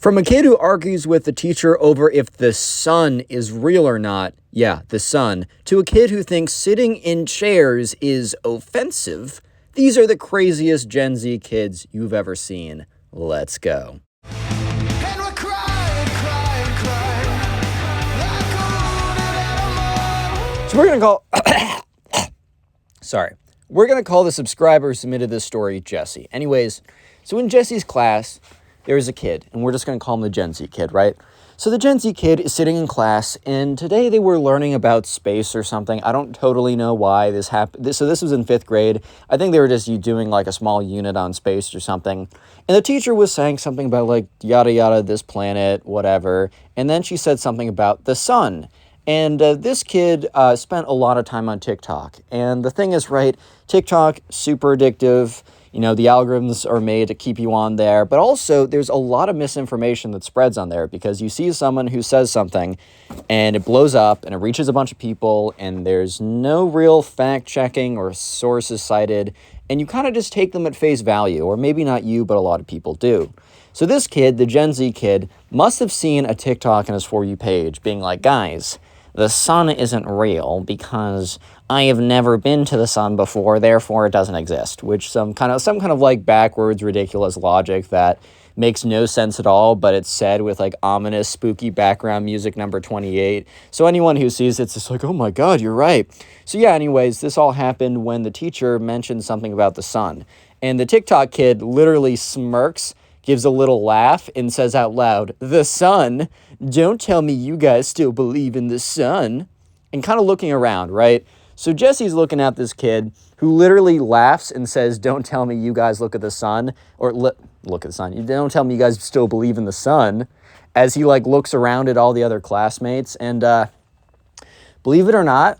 From a kid who argues with the teacher over if the sun is real or not, yeah, the sun, to a kid who thinks sitting in chairs is offensive, these are the craziest Gen Z kids you've ever seen. Let's go. And we're crying, crying, crying, like a wounded animal. So we're going to call... Sorry. We're going to call the subscriber who submitted this story Jesse. Anyways, so in Jesse's class, there's a kid, and we're just going to call him the Gen Z kid, right? So the Gen Z kid is sitting in class, and today they were learning about space or something. I don't totally know why this happened. So this was in 5th grade. I think they were just doing like a small unit on space or something. And the teacher was saying something about like yada yada, this planet, whatever. And then she said something about the sun. And this kid spent a lot of time on TikTok. And the thing is, right, TikTok, super addictive. You know, the algorithms are made to keep you on there, but also there's a lot of misinformation that spreads on there because you see someone who says something and it blows up and it reaches a bunch of people and there's no real fact checking or sources cited, and you kind of just take them at face value, or maybe not you, but a lot of people do. So this kid, the Gen Z kid, must have seen a TikTok on his For You page being like, guys, the sun isn't real because I have never been to the sun before, therefore it doesn't exist, which some kind of like backwards, ridiculous logic that makes no sense at all, but it's said with like ominous, spooky background music number 28. So anyone who sees it's just like, oh my God, you're right. So yeah, anyways, this all happened when the teacher mentioned something about the sun. And the TikTok kid literally smirks, gives a little laugh, and says out loud, the sun? Don't tell me you guys still believe in the sun. And kind of looking around, right? So Jesse's looking at this kid who literally laughs and says, don't tell me you guys look at the sun, or look at the sun. Don't tell me you guys still believe in the sun, as he like looks around at all the other classmates. And believe it or not,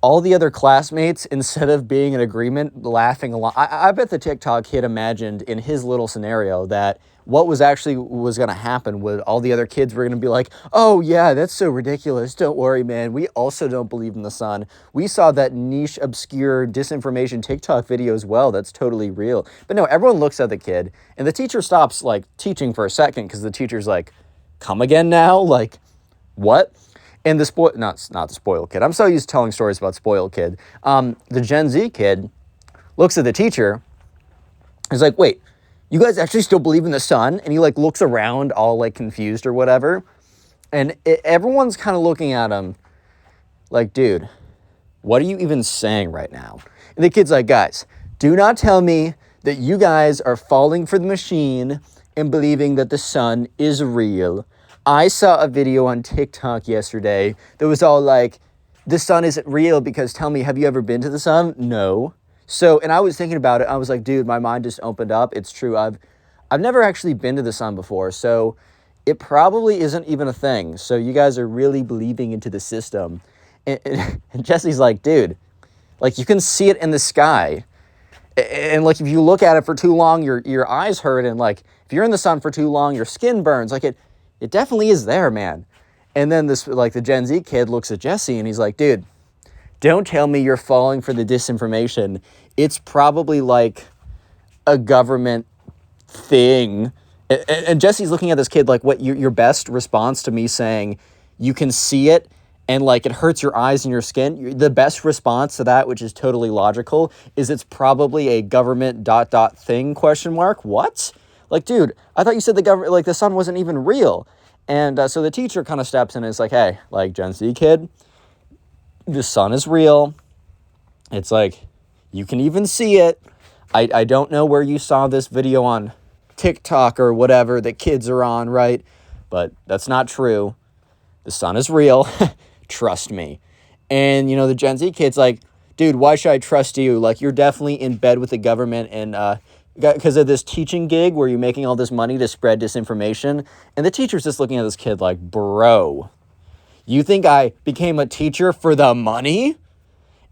all the other classmates, instead of being in agreement, laughing along, I bet the TikTok kid imagined in his little scenario that what was going to happen was all the other kids were going to be like, oh yeah, that's so ridiculous. Don't worry, man. We also don't believe in the sun. We saw that niche, obscure disinformation TikTok video as well. That's totally real. But no, everyone looks at the kid and the teacher stops like teaching for a second because the teacher's like, come again now? Like, what? And the not the spoiled kid. I'm so used to telling stories about spoiled kid. The Gen Z kid looks at the teacher. He's like, wait, you guys actually still believe in the sun? And he like looks around all like confused or whatever. And everyone's kind of looking at him like, dude, what are you even saying right now? And the kid's like, guys, do not tell me that you guys are falling for the machine and believing that the sun is real. I saw a video on TikTok yesterday that was all like, the sun isn't real because tell me, have you ever been to the sun? No. So, and I was thinking about it. I was like, dude, my mind just opened up. It's true. I've never actually been to the sun before. So it probably isn't even a thing. So you guys are really believing into the system. And Jesse's like, dude, like you can see it in the sky. And like, if you look at it for too long, your eyes hurt. And like, if you're in the sun for too long, your skin burns. Like it definitely is there, man. And then this, like the Gen Z kid looks at Jesse and he's like, dude, don't tell me you're falling for the disinformation. It's probably like a government thing. And Jesse's looking at this kid like, what, your best response to me saying you can see it and like it hurts your eyes and your skin, the best response to that, which is totally logical, is it's probably a government ... thing, ? What? Like, dude, I thought you said the government, like the sun wasn't even real. And so the teacher kind of steps in and is like, hey, like Gen Z kid, the sun is real. It's like, you can even see it. I don't know where you saw this video on TikTok or whatever that kids are on, right? But that's not true. The sun is real. Trust me. And, you know, the Gen Z kid's like, dude, why should I trust you? Like, you're definitely in bed with the government and because of this teaching gig where you're making all this money to spread disinformation. And the teacher's just looking at this kid like, bro, you think I became a teacher for the money?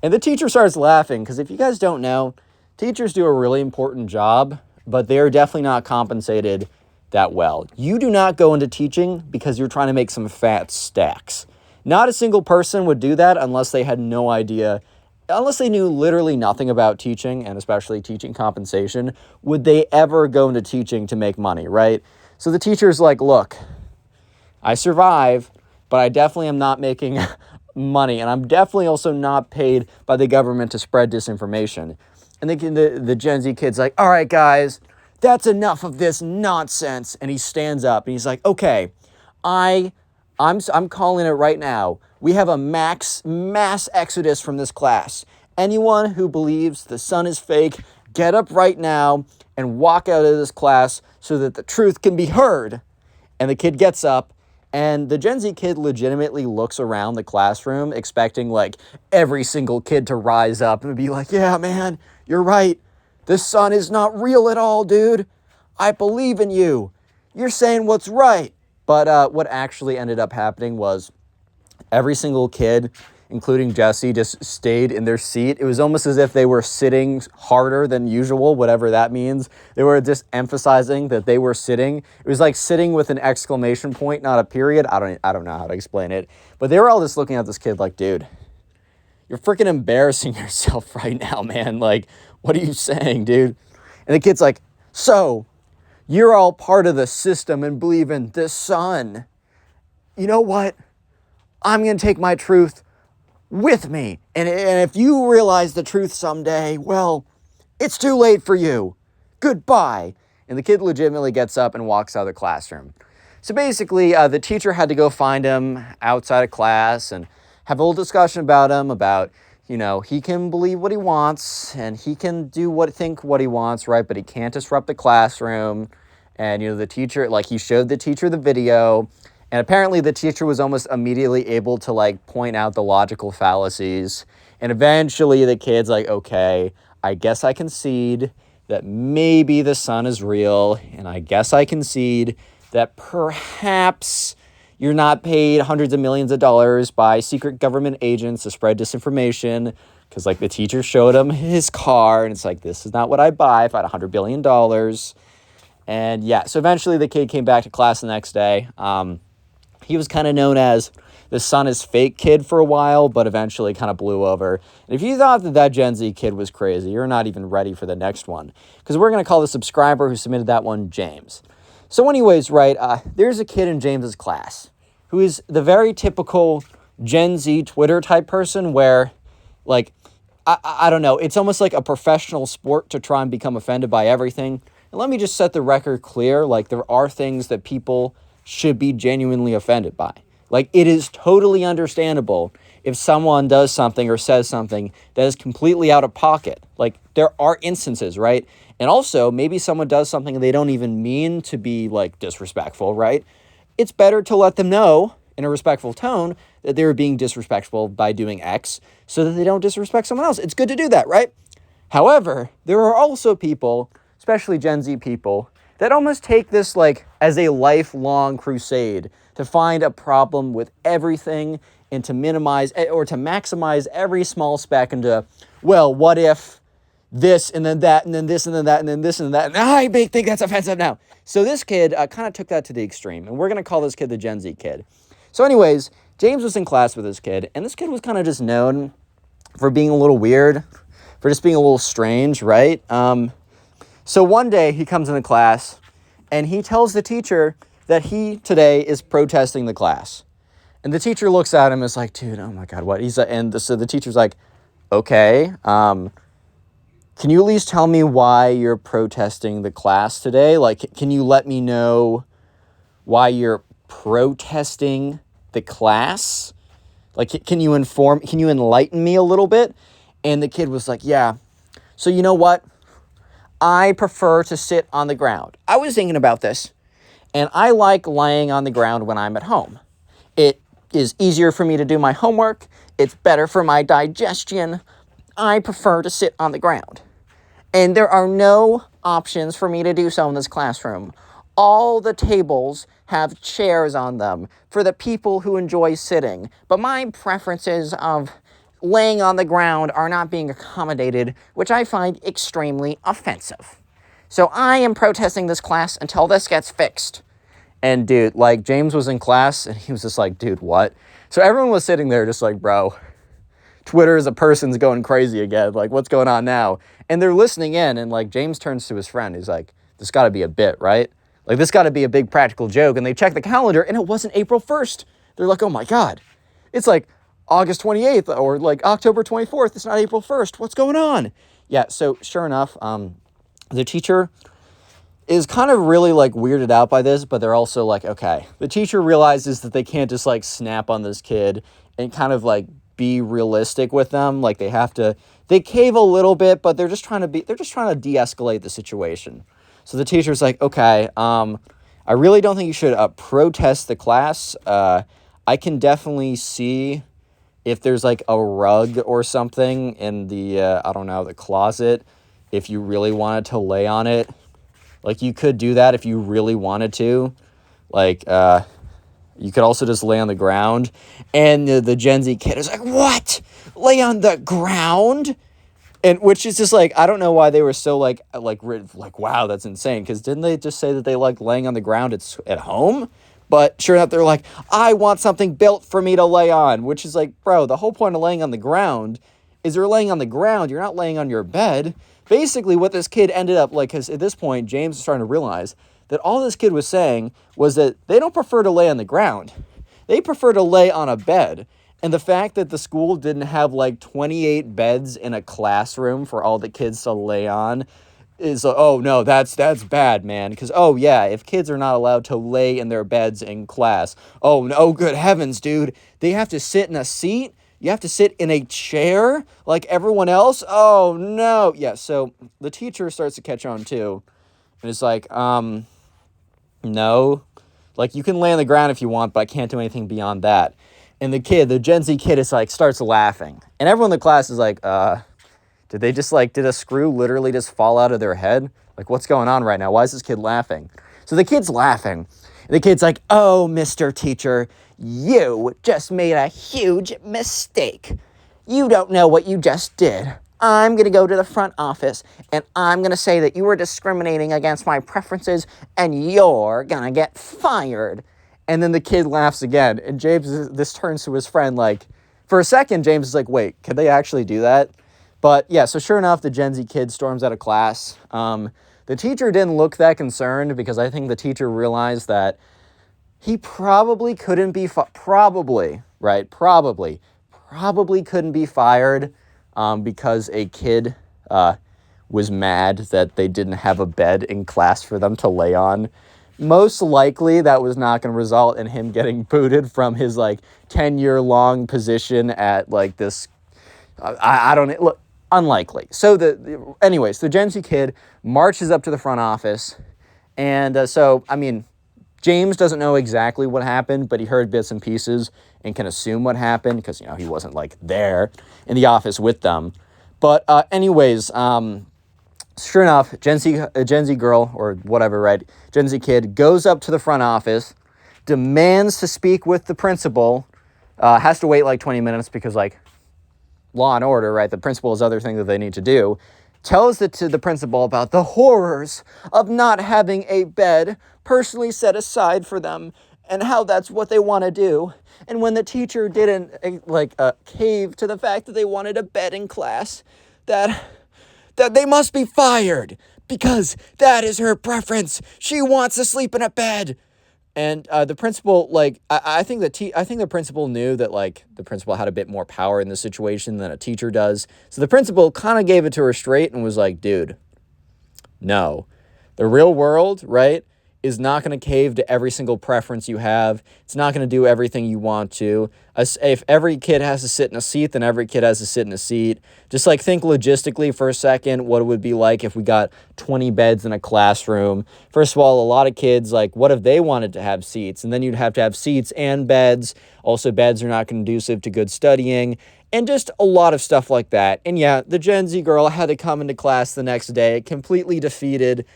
And the teacher starts laughing because if you guys don't know, teachers do a really important job, but they're definitely not compensated that well. You do not go into teaching because you're trying to make some fat stacks. Not a single person would do that unless they had no idea, unless they knew literally nothing about teaching, and especially teaching compensation, would they ever go into teaching to make money, right? So the teacher's like, look, I survive, but I definitely am not making money, and I'm definitely also not paid by the government to spread disinformation. And the Gen Z kid's like, all right, guys, that's enough of this nonsense. And he stands up and he's like, okay, I'm calling it right now. We have a mass exodus from this class. Anyone who believes the sun is fake, get up right now and walk out of this class so that the truth can be heard. And the kid gets up, and the Gen Z kid legitimately looks around the classroom expecting like every single kid to rise up and be like, yeah, man, you're right. The sun is not real at all, dude. I believe in you. You're saying what's right. But what actually ended up happening was every single kid, including Jesse, just stayed in their seat. It was almost as if they were sitting harder than usual, whatever that means. They were just emphasizing that they were sitting. It was like sitting with an exclamation point, not a period. I don't know how to explain it. But they were all just looking at this kid like, dude, you're freaking embarrassing yourself right now, man. Like, what are you saying, dude? And the kid's like, so, you're all part of the system and believe in the sun. You know what? I'm going to take my truth with me. And if you realize the truth someday, well, it's too late for you. Goodbye. And the kid legitimately gets up and walks out of the classroom. So basically, the teacher had to go find him outside of class and have a little discussion about him, about, you know, he can believe what he wants and he can think what he wants, right? But he can't disrupt the classroom. And, you know, the teacher, like, he showed the teacher the video. And apparently the teacher was almost immediately able to, like, point out the logical fallacies. And eventually the kid's like, okay, I guess I concede that maybe the sun is real. And I guess I concede that perhaps you're not paid hundreds of millions of dollars by secret government agents to spread disinformation. Because, like, the teacher showed him his car. And it's like, this is not what I buy if I had $100 billion. And yeah, so eventually the kid came back to class the next day. He was kind of known as the sun is fake kid for a while, but eventually kind of blew over. And if you thought that Gen Z kid was crazy, you're not even ready for the next one. Because we're going to call the subscriber who submitted that one James. So anyways, right, there's a kid in James's class who is the very typical Gen Z Twitter type person where, like, I don't know, it's almost like a professional sport to try and become offended by everything. And let me just set the record clear, like, there are things that people should be genuinely offended by. Like, it is totally understandable if someone does something or says something that is completely out of pocket. Like, there are instances, right? And also, maybe someone does something they don't even mean to be, like, disrespectful, right? It's better to let them know in a respectful tone that they're being disrespectful by doing X so that they don't disrespect someone else. It's good to do that, right? However, there are also people, especially Gen Z people, that almost take this like as a lifelong crusade to find a problem with everything and to minimize or to maximize every small speck into, well, what if this and then that and then this and then that and then this and that, and I think that's offensive now. So this kid kind of took that to the extreme, and we're going to call this kid the Gen Z kid. So anyways, James was in class with this kid, and this kid was kind of just known for being a little weird, for just being a little strange, right? So one day he comes into class and he tells the teacher that he today is protesting the class. And the teacher looks at him and is like, dude, oh my God, what? So the teacher's like, okay, can you at least tell me why you're protesting the class today? Like, can you let me know why you're protesting the class? Like, can you enlighten me a little bit? And the kid was like, yeah, so you know what? I prefer to sit on the ground. I was thinking about this, and I like laying on the ground when I'm at home. It is easier for me to do my homework. It's better for my digestion. I prefer to sit on the ground. And there are no options for me to do so in this classroom. All the tables have chairs on them for the people who enjoy sitting, but my preferences of laying on the ground are not being accommodated, which I find extremely offensive. So I am protesting this class until this gets fixed. And dude, like, James was in class and he was just like, dude, what? So everyone was sitting there just like, bro, Twitter as a person's going crazy again. Like, what's going on now? And they're listening in, and like James turns to his friend. He's like, this got to be a bit, right? Like, this got to be a big practical joke. And they check the calendar, and it wasn't April 1st. They're like, oh my God. It's like August 28th or like October 24th. It's not April 1st. What's going on? Yeah, so sure enough, the teacher is kind of really like weirded out by this, but they're also like, okay. The teacher realizes that they can't just like snap on this kid and kind of like be realistic with them. Like, they cave a little bit, but they're just trying to de-escalate the situation. So the teacher's like, okay, I really don't think you should protest the class. I can definitely see if there's like a rug or something in the, I don't know, the closet, if you really wanted to lay on it. Like, you could do that if you really wanted to. Like, you could also just lay on the ground. And the Gen Z kid is like, what? Lay on the ground? And which is just like, I don't know why they were so like, wow, that's insane. Because didn't they just say that they like laying on the ground at home? But sure enough, they're like, I want something built for me to lay on. Which is like, bro, the whole point of laying on the ground is you're laying on the ground. You're not laying on your bed. Basically, what this kid ended up, like, because at this point, James is starting to realize that all this kid was saying was that they don't prefer to lay on the ground. They prefer to lay on a bed. And the fact that the school didn't have, like, 28 beds in a classroom for all the kids to lay on is, oh, no, that's bad, man. Because, oh, yeah, if kids are not allowed to lay in their beds in class, oh, no, good heavens, dude. They have to sit in a seat? You have to sit in a chair like everyone else? Oh, no. Yeah, so the teacher starts to catch on, too. And it's like, no. Like, you can lay on the ground if you want, but I can't do anything beyond that. And the Gen Z kid is like, starts laughing. And everyone in the class is like, did a screw literally just fall out of their head? Like, what's going on right now? Why is this kid laughing? So the kid's laughing. And the kid's like, oh, Mr. Teacher, you just made a huge mistake. You don't know what you just did. I'm going to go to the front office and I'm going to say that you were discriminating against my preferences and you're going to get fired. And then the kid laughs again. And this turns to his friend like, for a second, James is like, wait, could they actually do that? But yeah, so sure enough, the Gen Z kid storms out of class. The teacher didn't look that concerned because I think the teacher realized that he probably couldn't be, probably couldn't be fired because a kid was mad that they didn't have a bed in class for them to lay on. Most likely that was not going to result in him getting booted from his like 10-year-long position at like this, I don't, look, unlikely. So anyways, the Gen Z kid marches up to the front office. And so, I mean, James doesn't know exactly what happened, but he heard bits and pieces and can assume what happened because, you know, he wasn't like there in the office with them. But anyways, sure enough, Gen Z girl or whatever, right? Gen Z kid goes up to the front office, demands to speak with the principal, has to wait like 20 minutes because like law and order, right? The principal has other things that they need to do. Tells it to the principal about the horrors of not having a bed personally set aside for them and how that's what they want to do. And when the teacher didn't cave to the fact that they wanted a bed in class, that they must be fired because that is her preference. She wants to sleep in a bed. And the principal, like, I think the principal knew that, like, the principal had a bit more power in this situation than a teacher does. So the principal kind of gave it to her straight and was like, dude, no. The real world, right, is not going to cave to every single preference you have. It's not going to do everything you want to. If every kid has to sit in a seat, then every kid has to sit in a seat. Just like think logistically for a second what it would be like if we got 20 beds in a classroom. First of all, a lot of kids, like, what if they wanted to have seats? And then you'd have to have seats and beds. Also, beds are not conducive to good studying. And just a lot of stuff like that. And yeah, the Gen Z girl had to come into class the next day, completely defeated,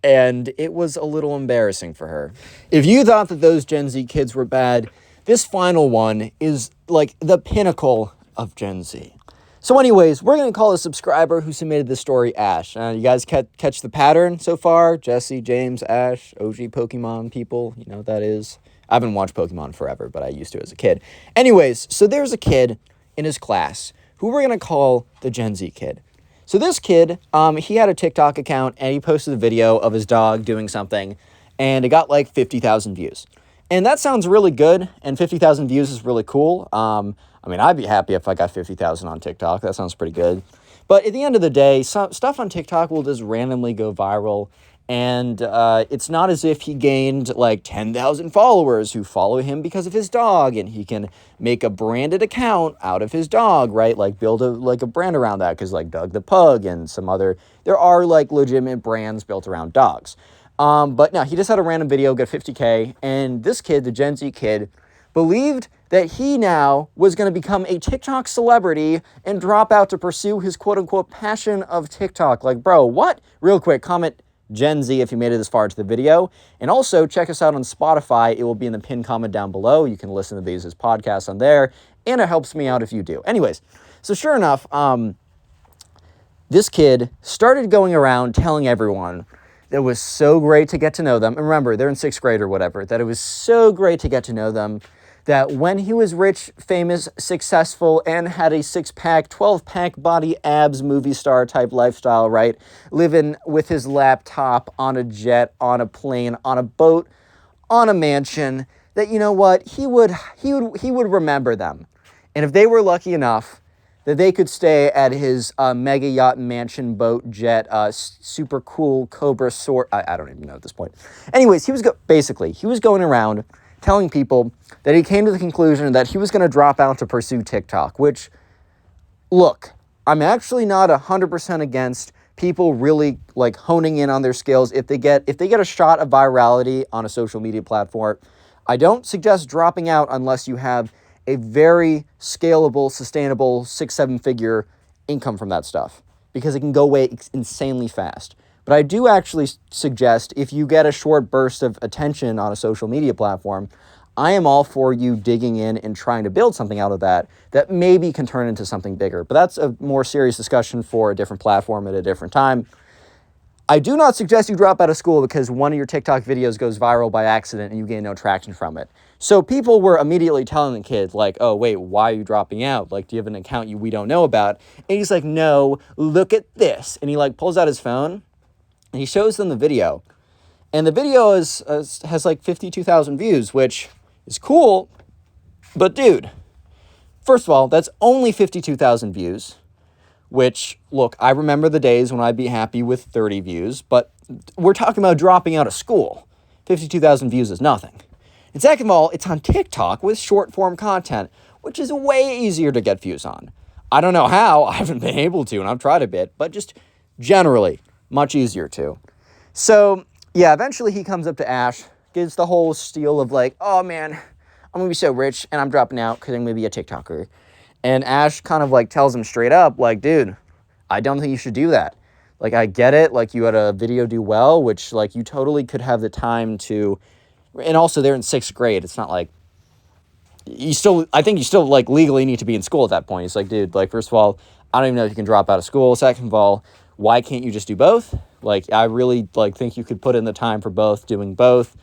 and it was a little embarrassing for her. If you thought that those Gen Z kids were bad, this final one is like the pinnacle of Gen Z. So anyways, we're going to call a subscriber who submitted this story Ash. You guys catch the pattern so far? Jesse, James, Ash, OG Pokemon people, you know what that is? I haven't watched Pokemon forever, but I used to as a kid. Anyways, so there's a kid in his class who we're going to call the Gen Z kid. So this kid, he had a TikTok account and he posted a video of his dog doing something. and it got like 50,000 views. And that sounds really good, and 50,000 views is really cool. I mean, I'd be happy if I got 50,000 on TikTok. That sounds pretty good. But at the end of the day, stuff on TikTok will just randomly go viral. And it's not as if he gained like 10,000 followers who follow him because of his dog, and he can make a branded account out of his dog, right? Like build a brand around that, because like Doug the Pug and some other, there are like legitimate brands built around dogs. But no, he just had a random video get 50K, and this kid, the Gen Z kid, believed that he now was going to become a TikTok celebrity and drop out to pursue his quote-unquote passion of TikTok. Like, bro, what? Real quick, comment Gen Z if you made it this far into the video. And also, check us out on Spotify. It will be in the pinned comment down below. You can listen to these as podcasts on there, and it helps me out if you do. Anyways, so sure enough, this kid started going around telling everyone that it was so great to get to know them. And remember, they're in 6th grade or whatever. That it was so great to get to know them. That when he was rich, famous, successful, and had a 6-pack, 12-pack body abs movie star type lifestyle, right? Living with his laptop on a jet, on a plane, on a boat, on a mansion, that, you know what, he would remember them. And if they were lucky enough that they could stay at his mega yacht mansion boat jet, super cool Cobra Soar, I don't even know at this point. Anyways, he was going around telling people that he came to the conclusion that he was going to drop out to pursue TikTok, which, look, I'm actually not 100% against people really like honing in on their skills. If they get a shot of virality on a social media platform, I don't suggest dropping out unless you have a very scalable, sustainable 6-7 figure income from that stuff, because it can go away insanely fast. But I do actually suggest, if you get a short burst of attention on a social media platform, I am all for you digging in and trying to build something out of that maybe can turn into something bigger. But that's a more serious discussion for a different platform at a different time. I do not suggest you drop out of school because one of your TikTok videos goes viral by accident and you gain no traction from it. So people were immediately telling the kid, like, oh, wait, why are you dropping out? Like, do you have an account we don't know about? And he's like, no, look at this. And he like pulls out his phone and he shows them the video. And the video has like 52,000 views, which is cool. But dude, first of all, that's only 52,000 views. Which, look, I remember the days when I'd be happy with 30 views, but we're talking about dropping out of school. 52,000 views is nothing. And second of all, it's on TikTok with short-form content, which is way easier to get views on. I don't know how, I haven't been able to, and I've tried a bit, but just generally, much easier to. So, yeah, eventually he comes up to Ash, gives the whole spiel of like, oh man, I'm gonna be so rich, and I'm dropping out because I'm gonna be a TikToker. And Ash kind of like tells him straight up, like, dude, I don't think you should do that. Like, I get it. Like, you had a video do well, which like you totally could have the time to, and also they're in 6th grade. It's not like I think you still like legally need to be in school at that point. It's like, dude, like, first of all, I don't even know if you can drop out of school. Second of all, why can't you just do both? Like, I really like think you could put in the time for both, doing both.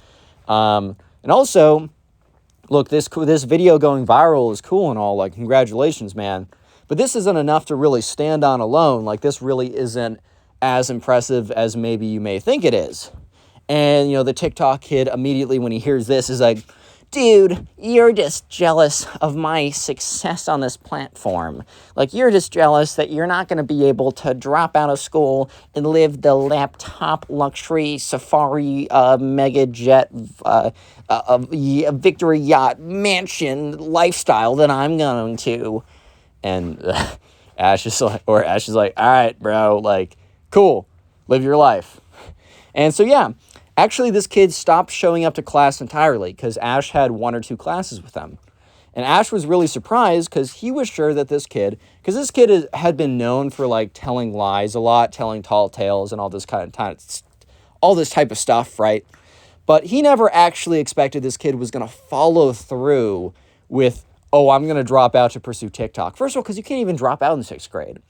And also, look, this video going viral is cool and all, like, congratulations, man. But this isn't enough to really stand on alone. Like, this really isn't as impressive as maybe you may think it is. And, you know, the TikTok kid immediately when he hears this is like, dude, you're just jealous of my success on this platform. Like, you're just jealous that you're not going to be able to drop out of school and live the laptop luxury safari mega jet victory yacht mansion lifestyle that I'm going to. And Ash is like, all right, bro, like, cool, live your life. And so, yeah. Actually, this kid stopped showing up to class entirely because Ash had 1 or 2 classes with them. And Ash was really surprised because he was sure that this kid had been known for like telling lies a lot, telling tall tales and all this all this type of stuff, right? But he never actually expected this kid was going to follow through with, oh, I'm going to drop out to pursue TikTok. First of all, because you can't even drop out in 6th grade.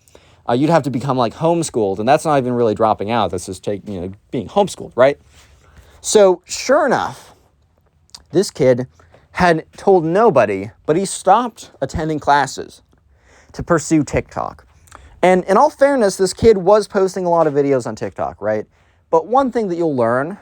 You'd have to become like homeschooled, and that's not even really dropping out. That's just being homeschooled, right? So, sure enough, this kid had told nobody, but he stopped attending classes to pursue TikTok. And in all fairness, this kid was posting a lot of videos on TikTok, right? But one thing that you'll learn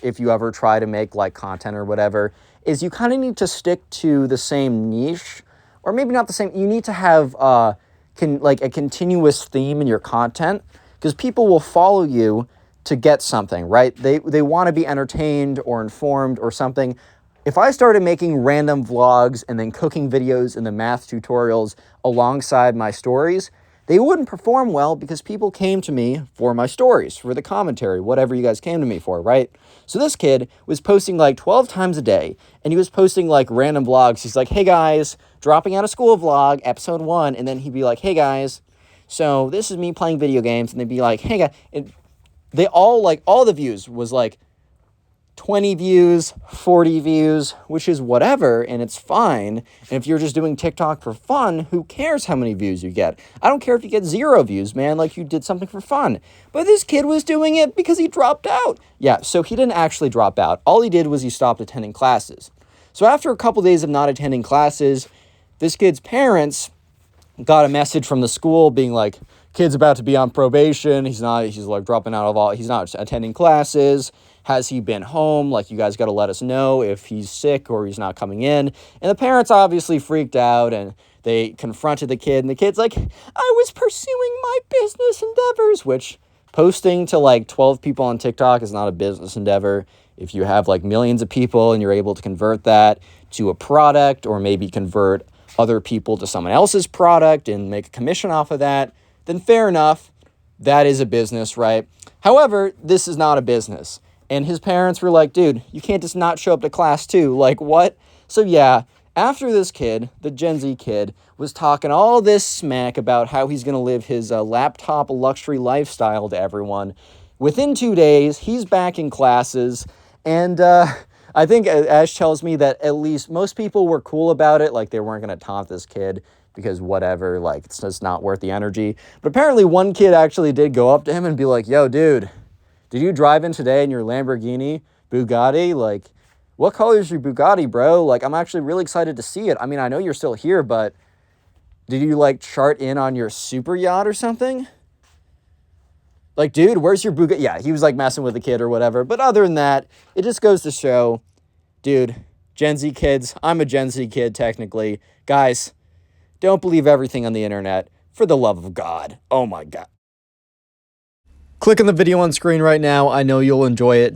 if you ever try to make like content or whatever is you kind of need to stick to the same niche, or maybe not the same. You need to have like a continuous theme in your content, because people will follow you to get something, right? They want to be entertained or informed or something. If I started making random vlogs and then cooking videos and the math tutorials alongside my stories, they wouldn't perform well, because people came to me for my stories, for the commentary, whatever you guys came to me for, right? So this kid was posting like 12 times a day, and he was posting like random vlogs. He's like, hey guys, dropping out of school vlog, episode 1, and then he'd be like, hey guys, so this is me playing video games, and they'd be like, hey guys, and they all the views was like 20 views, 40 views, which is whatever, and it's fine. And if you're just doing TikTok for fun, who cares how many views you get? I don't care if you get 0 views, man, like you did something for fun. But this kid was doing it because he dropped out. Yeah, so he didn't actually drop out. All he did was he stopped attending classes. So after a couple days of not attending classes, this kid's parents got a message from the school being like, kid's about to be on probation. He's like dropping out of all, he's not attending classes. Has he been home? Like, you guys got to let us know if he's sick or he's not coming in. And the parents obviously freaked out, and they confronted the kid, and the kid's like, I was pursuing my business endeavors, which posting to like 12 people on TikTok is not a business endeavor. If you have like millions of people and you're able to convert that to a product, or maybe convert other people to someone else's product and make a commission off of that, then fair enough. That is a business, right? However, this is not a business. And his parents were like, dude, you can't just not show up to class too. Like, what? So yeah, after this kid, the Gen Z kid, was talking all this smack about how he's going to live his laptop luxury lifestyle to everyone, within 2 days, he's back in classes. And I think Ash tells me that at least most people were cool about it. Like, they weren't going to taunt this kid because whatever, like, it's just not worth the energy. But apparently one kid actually did go up to him and be like, yo, dude, did you drive in today in your Lamborghini Bugatti? Like, what color is your Bugatti, bro? Like, I'm actually really excited to see it. I mean, I know you're still here, but did you, like, chart in on your super yacht or something? Like, dude, where's your Bugatti? Yeah, he was, like, messing with the kid or whatever. But other than that, it just goes to show, dude, Gen Z kids, I'm a Gen Z kid, technically. Guys, don't believe everything on the internet. For the love of God. Oh, my God. Click on the video on screen right now. I know you'll enjoy it.